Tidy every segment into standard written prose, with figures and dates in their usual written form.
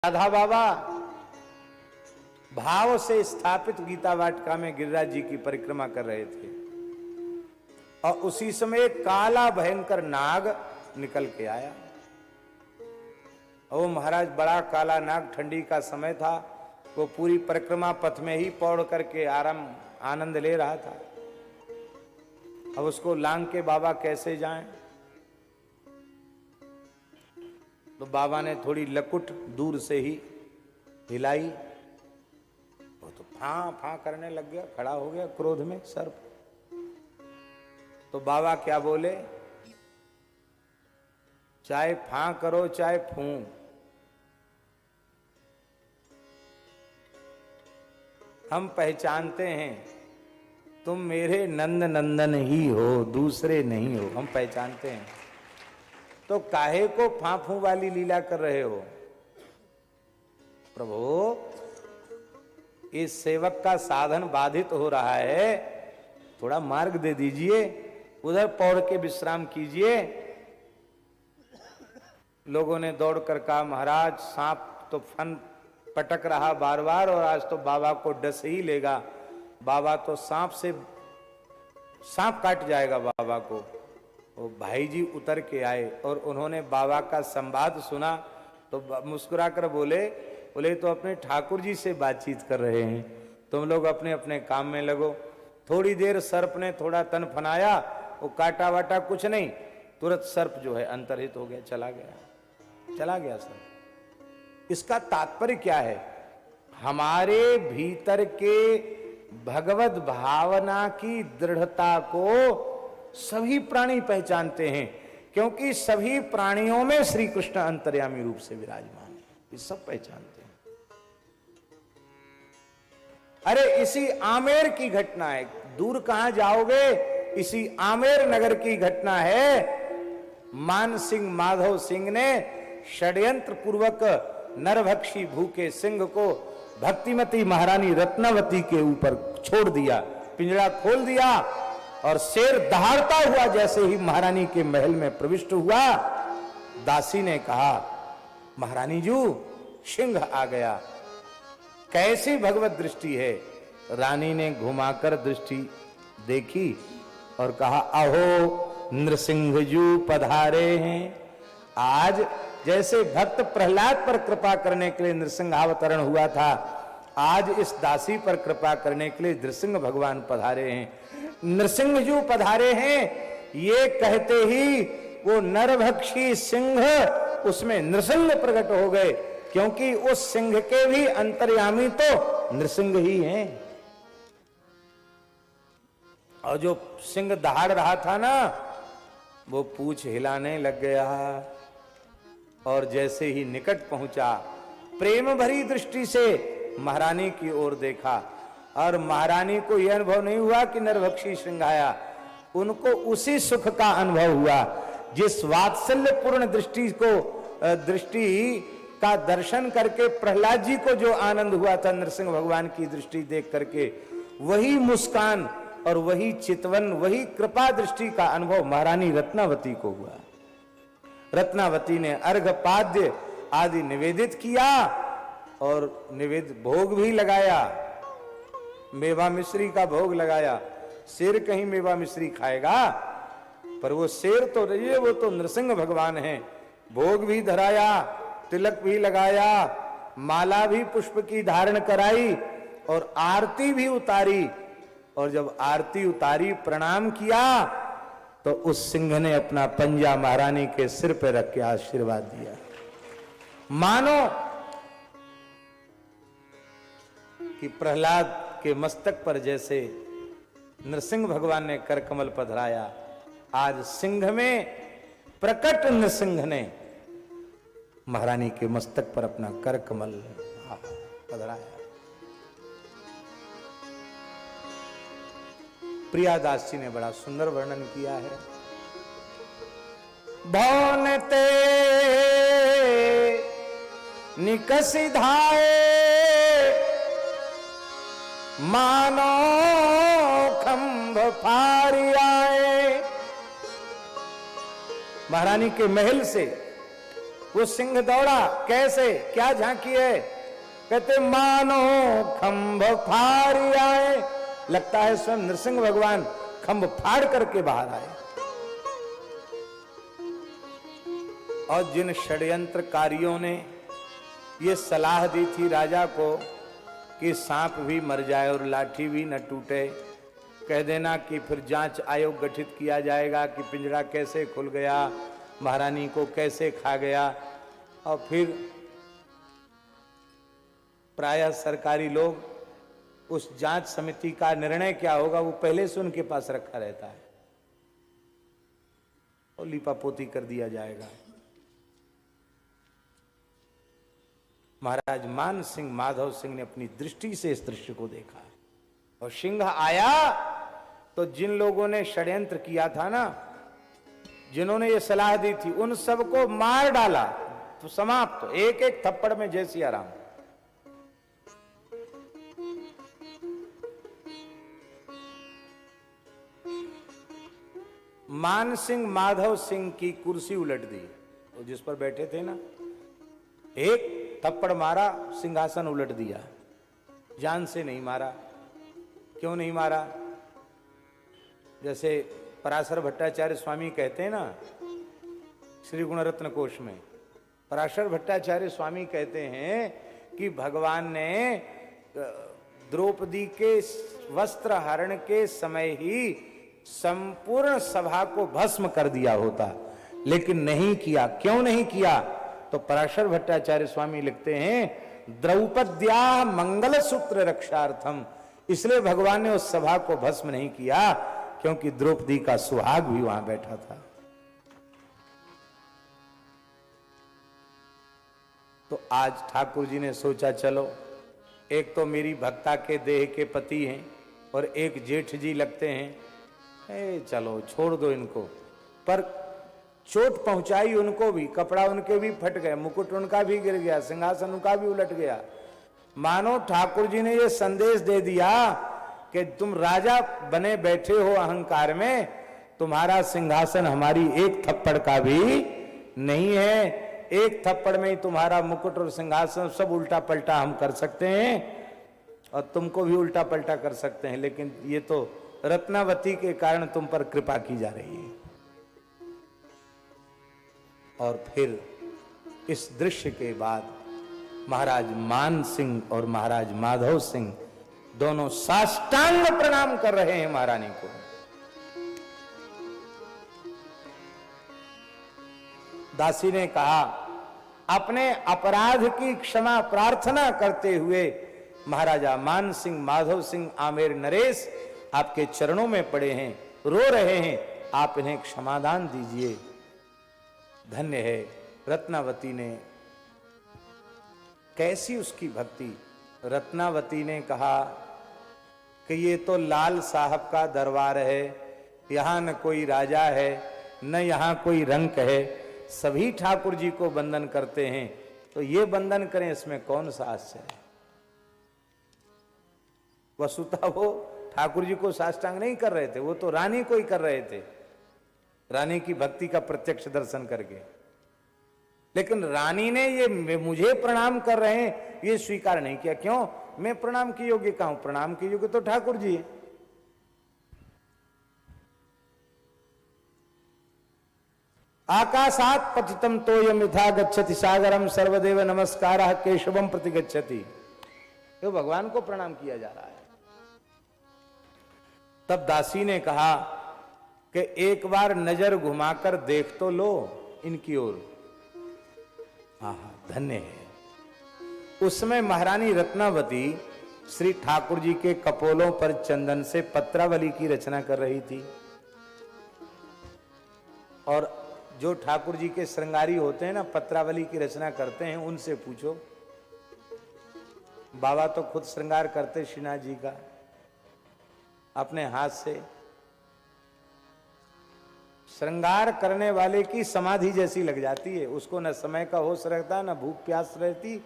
राधा बाबा भाव से स्थापित गीता वाटिका में गिरिराज जी की परिक्रमा कर रहे थे और उसी समय काला भयंकर नाग निकल के आया। वो महाराज बड़ा काला नाग, ठंडी का समय था, वो पूरी परिक्रमा पथ में ही पौड़ करके आनंद ले रहा था। अब उसको लांग के बाबा कैसे जाएं? तो बाबा ने थोड़ी लकुट दूर से ही हिलाई, वो तो फां फां करने लग गया, खड़ा हो गया क्रोध में सर्प। तो बाबा क्या बोले? चाहे फां करो चाहे फूं, हम पहचानते हैं तुम मेरे नंद नंदन ही हो, दूसरे नहीं हो, हम पहचानते हैं। तो काहे को फांफू वाली लीला कर रहे हो? प्रभु, इस सेवक का साधन बाधित हो रहा है, थोड़ा मार्ग दे दीजिए, उधर पौड़ के विश्राम कीजिए। लोगों ने दौड़कर कहा, महाराज सांप तो फन पटक रहा बार बार और आज तो बाबा को डस ही लेगा, बाबा तो सांप काट जाएगा बाबा को। वो भाई जी उतर के आए और उन्होंने बाबा का संवाद सुना तो मुस्कुराकर बोले तो अपने ठाकुर जी से बातचीत कर रहे हैं, तुम लोग अपने अपने काम में लगो। थोड़ी देर सर्प ने थोड़ा तन फनाया, वो काटा वाटा कुछ नहीं, तुरंत सर्प जो है अंतर्हित हो गया, चला गया सर्प। इसका तात्पर्य क्या है? हमारे भीतर के भगवत भावना की दृढ़ता को सभी प्राणी पहचानते हैं, क्योंकि सभी प्राणियों में श्री कृष्ण अंतर्यामी रूप से विराजमान है, ये सब पहचानते हैं। अरे इसी आमेर की घटना है, दूर कहां जाओगे, इसी आमेर नगर की घटना है। मान सिंह माधव सिंह ने षड्यंत्र पूर्वक नरभक्षी भूखे सिंह को भक्तिमती महारानी रत्नावती के ऊपर छोड़ दिया, पिंजरा खोल दिया और शेर दहाड़ता हुआ जैसे ही महारानी के महल में प्रविष्ट हुआ, दासी ने कहा, महारानी जी सिंह आ गया, कैसी भगवत दृष्टि है? रानी ने घुमाकर दृष्टि देखी और कहा, अहो नृसिंह जू पधारे हैं। आज जैसे भक्त प्रहलाद पर कृपा करने के लिए नृसिंहावतरण हुआ था, आज इस दासी पर कृपा करने के लिए नृसिंह भगवान पधारे हैं। नृसिंह जू पधारे हैं, ये कहते ही वो नरभक्षी सिंह उसमें नृसिंह प्रकट हो गए, क्योंकि उस सिंह के भी अंतर्यामी तो नृसिंह ही हैं। और जो सिंह दहाड़ रहा था ना, वो पूंछ हिलाने लग गया और जैसे ही निकट पहुंचा, प्रेम भरी दृष्टि से महारानी की ओर देखा और महारानी को यह अनुभव नहीं हुआ कि नरभक्षी सिंह आया, उनको उसी सुख का अनुभव हुआ जिस वात्सल्यपूर्ण दृष्टि का दर्शन करके प्रहलाद जी को जो आनंद हुआ था नरसिंह भगवान की दृष्टि देख करके, वही मुस्कान और वही चितवन, वही कृपा दृष्टि का अनुभव महारानी रत्नावती को हुआ। रत्नावती ने अर्घपाद्य आदि निवेदित किया और भोग भी लगाया, मेवा मिश्री का भोग लगाया। शेर कहीं मेवा मिश्री खाएगा? पर वो शेर तो नहीं है, वो तो नृसिंह भगवान है। भोग भी धराया, तिलक भी लगाया, माला भी पुष्प की धारण कराई और आरती भी उतारी। और जब आरती उतारी, प्रणाम किया, तो उस सिंह ने अपना पंजा महारानी के सिर पे रख के आशीर्वाद दिया, मानो कि प्रहलाद के मस्तक पर जैसे नृसिंह भगवान ने कर कमल पधराया, आज सिंह में प्रकट नृसिंह ने महारानी के मस्तक पर अपना कर कमल पधराया। प्रियादास जी ने बड़ा सुंदर वर्णन किया है। भौनते निकसी धाए, मानो खंभ फारी आए। महारानी के महल से वो सिंह दौड़ा, कैसे, क्या झांकी है? कहते मानो खंभ फाड़ आए। लगता है स्वयं नृसिंह भगवान खंभ फाड़ करके बाहर आए। और जिन षड्यंत्रकारियों ने ये सलाह दी थी राजा को कि सांप भी मर जाए और लाठी भी न टूटे, कह देना कि फिर जांच आयोग गठित किया जाएगा कि पिंजरा कैसे खुल गया, महारानी को कैसे खा गया, और फिर प्रायः सरकारी लोग उस जांच समिति का निर्णय क्या होगा वो पहले से उनके पास रखा रहता है और लीपापोती कर दिया जाएगा। महाराज मान सिंह माधव सिंह ने अपनी दृष्टि से इस दृश्य को देखा और सिंह आया तो जिन लोगों ने षड्यंत्र किया था ना, जिन्होंने ये सलाह दी थी, उन सबको मार डाला, तो समाप्त, तो एक एक थप्पड़ में जय सिया राम। मान सिंह माधव सिंह की कुर्सी उलट दी, तो जिस पर बैठे थे ना, एक थप्पड़ मारा, सिंहासन उलट दिया। जान से नहीं मारा। क्यों नहीं मारा? जैसे पराशर भट्टाचार्य स्वामी कहते हैं ना, श्री गुणरत्न कोश में पराशर भट्टाचार्य स्वामी कहते हैं कि भगवान ने द्रौपदी के वस्त्र हरण के समय ही संपूर्ण सभा को भस्म कर दिया होता, लेकिन नहीं किया। क्यों नहीं किया? तो पराशर भट्टाचार्य स्वामी लिखते हैं द्रौपद्या मंगल सूत्र रक्षार्थम, इसलिए भगवान ने उस सभा को भस्म नहीं किया क्योंकि द्रौपदी का सुहाग भी वहां बैठा था। तो आज ठाकुर जी ने सोचा चलो, एक तो मेरी भक्ता के देह के पति हैं और एक जेठ जी लगते हैं, चलो छोड़ दो इनको। पर चोट पहुंचाई उनको भी, कपड़ा उनके भी फट गए, मुकुट उनका भी गिर गया, सिंहासन उनका भी उलट गया। मानो ठाकुर जी ने यह संदेश दे दिया कि तुम राजा बने बैठे हो अहंकार में, तुम्हारा सिंहासन हमारी एक थप्पड़ का भी नहीं है। एक थप्पड़ में ही तुम्हारा मुकुट और सिंहासन सब उल्टा पलटा हम कर सकते हैं और तुमको भी उल्टा पलटा कर सकते हैं, लेकिन ये तो रत्नावती के कारण तुम पर कृपा की जा रही है। और फिर इस दृश्य के बाद महाराज मान सिंह और महाराज माधव सिंह दोनों साष्टांग प्रणाम कर रहे हैं महारानी को। दासी ने कहा, अपने अपराध की क्षमा प्रार्थना करते हुए महाराजा मान सिंह माधव सिंह आमेर नरेश आपके चरणों में पड़े हैं, रो रहे हैं, आप इन्हें क्षमादान दीजिए। धन्य है। रत्नावती ने, कैसी उसकी भक्ति। रत्नावती ने कहा कि ये तो लाल साहब का दरबार है, यहां न कोई राजा है न यहां कोई रंक है, सभी ठाकुर जी को वंदन करते हैं, तो ये वंदन करें, इसमें कौन सा आश्चर्य है। वसुता वो ठाकुर जी को साष्टांग नहीं कर रहे थे, वो तो रानी को ही कर रहे थे, रानी की भक्ति का प्रत्यक्ष दर्शन करके। लेकिन रानी ने ये मुझे प्रणाम कर रहे हैं ये स्वीकार नहीं किया। क्यों? मैं प्रणाम के योग्य कहां हूं? प्रणाम के योग्य तो ठाकुर जी है। आकाशात पतितम तोयम यथा गच्छति सागरम सर्वदेव नमस्कारः केशवम प्रति गच्छति। तो भगवान को प्रणाम किया जा रहा है। तब दासी ने कहा कि एक बार नजर घुमाकर देख तो लो इनकी ओर। आहा, धन्य है। उस समय महारानी रत्नावती श्री ठाकुर जी के कपोलों पर चंदन से पत्रावली की रचना कर रही थी। और जो ठाकुर जी के श्रृंगारी होते हैं ना, पत्रावली की रचना करते हैं, उनसे पूछो। बाबा तो खुद श्रृंगार करते श्रीनाथ जी का अपने हाथ से। श्रृंगार करने वाले की समाधि जैसी लग जाती है, उसको न समय का होश रहता, न भूख प्यास रहती,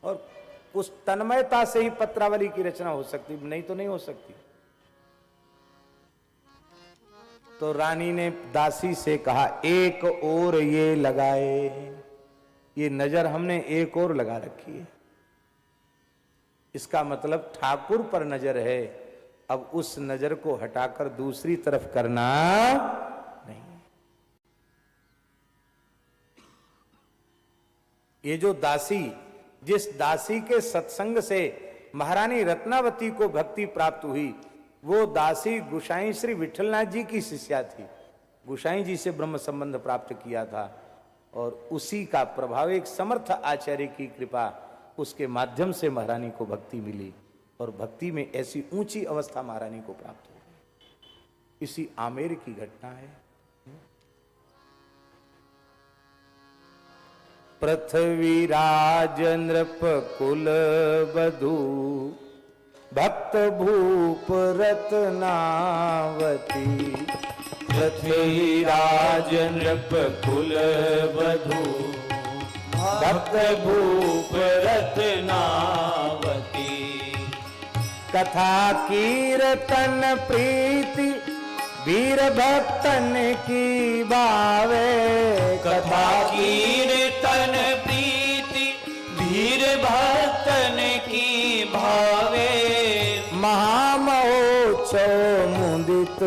और उस तन्मयता से ही पत्रावली की रचना हो सकती, नहीं तो नहीं हो सकती। तो रानी ने दासी से कहा, एक और ये लगाए। ये नजर हमने एक और लगा रखी है, इसका मतलब ठाकुर पर नजर है। अब उस नजर को हटाकर दूसरी तरफ करना नहीं। ये जो दासी, जिस दासी के सत्संग से महारानी रत्नावती को भक्ति प्राप्त हुई, वो दासी गुसाई श्री विठलनाथ जी की शिष्या थी। गुसाई जी से ब्रह्म संबंध प्राप्त किया था और उसी का प्रभाव, एक समर्थ आचार्य की कृपा, उसके माध्यम से महारानी को भक्ति मिली और भक्ति में ऐसी ऊंची अवस्था महारानी को प्राप्त हो गई। इसी आमेर की घटना है। पृथ्वीराज नृप कुल बधू भक्त भूप रत्नावती। पृथ्वीराज नृप कुल बधू भक्त भूप रत्नावती। कथा कीर्तन प्रीति वीर भक्तन की भावे। कथा कीर्तन प्रीति वीर भक्तन की भावे। महामहोत्सव मुदित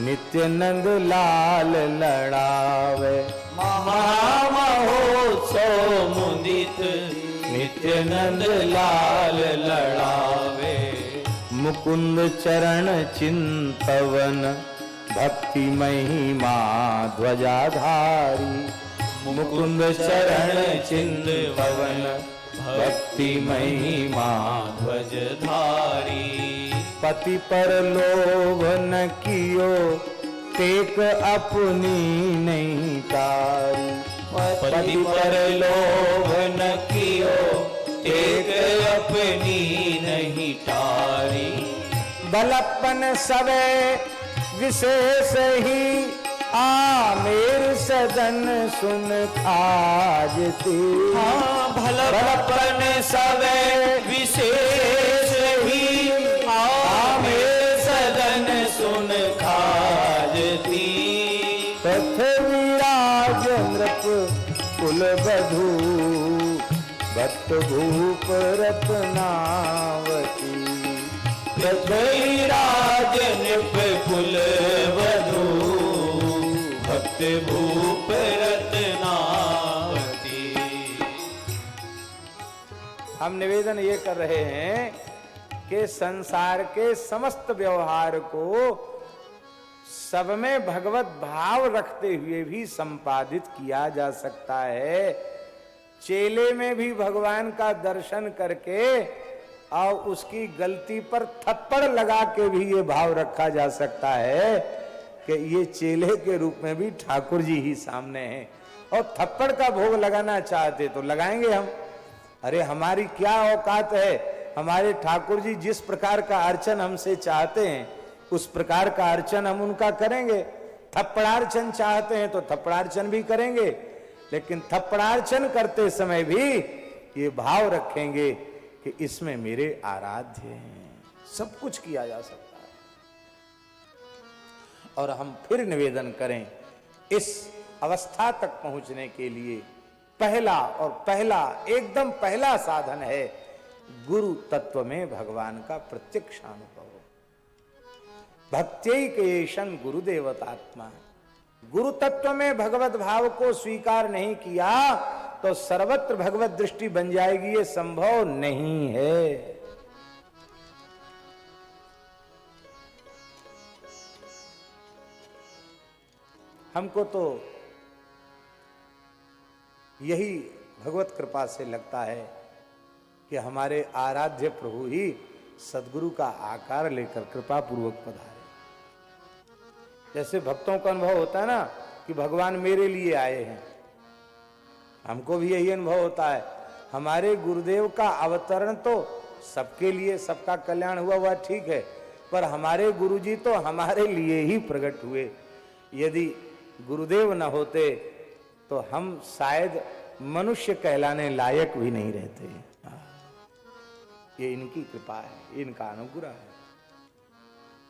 नित्यानंद लाल लड़ावे। महामहोत्सव मुदित नित्यानंद लाल लड़ावे। मुकुंद चरण चिंतवन भक्ति महिमा ध्वजाधारी। मुकुंद चरण चिंतवन भक्ति महिमा ध्वजधारी। पति पर लोभ न कियो टेक अपनी नहीं तारी। पति पर लोभ न कियो टेक अपनी नहीं तारी। बलपन सवे विशेष ही आमेर सदन सुन खाजती। हाँ भलपन सवे विशेष ही आमेर सदन सुन खाजती। पृथ्वीराज नृप कुल बधू भक्त भूप रत्नावती। पृथ्वीराज नृप कुल बधू भक्त भूप रत्नावती। हम निवेदन ये कर रहे हैं कि संसार के समस्त व्यवहार को सब में भगवत भाव रखते हुए भी संपादित किया जा सकता है। चेले में भी भगवान का दर्शन करके और उसकी गलती पर थप्पड़ लगा के भी ये भाव रखा जा सकता है कि ये चेले के रूप में भी ठाकुर जी ही सामने हैं। और थप्पड़ का भोग लगाना चाहते तो लगाएंगे हम। अरे हमारी क्या औकात है, हमारे ठाकुर जी जिस प्रकार का अर्चन हमसे चाहते हैं उस प्रकार का अर्चन हम उनका करेंगे। थप्पड़ार्चन चाहते हैं तो थप्पड़ार्चन भी करेंगे, लेकिन थप्पड़ार्चन करते समय भी ये भाव रखेंगे कि इसमें मेरे आराध्य हैं। सब कुछ किया जा सकता है। और हम फिर निवेदन करें, इस अवस्था तक पहुंचने के लिए एकदम पहला साधन है गुरु तत्व में भगवान का प्रत्यक्ष अनुभव। भक्त्यैकेशं गुरुदेवतात्मा। गुरु तत्व में भगवत भाव को स्वीकार नहीं किया तो सर्वत्र भगवत दृष्टि बन जाएगी, ये संभव नहीं है। हमको तो यही भगवत कृपा से लगता है कि हमारे आराध्य प्रभु ही सदगुरु का आकार लेकर कृपा पूर्वक पधारे। जैसे भक्तों का अनुभव होता है ना कि भगवान मेरे लिए आए हैं, हमको भी यही अनुभव होता है। हमारे गुरुदेव का अवतरण तो सबके लिए, सबका कल्याण हुआ ठीक है, पर हमारे गुरुजी तो हमारे लिए ही प्रकट हुए। यदि गुरुदेव न होते तो हम शायद मनुष्य कहलाने लायक भी नहीं रहते। ये इनकी कृपा है, इनका अनुग्रह है।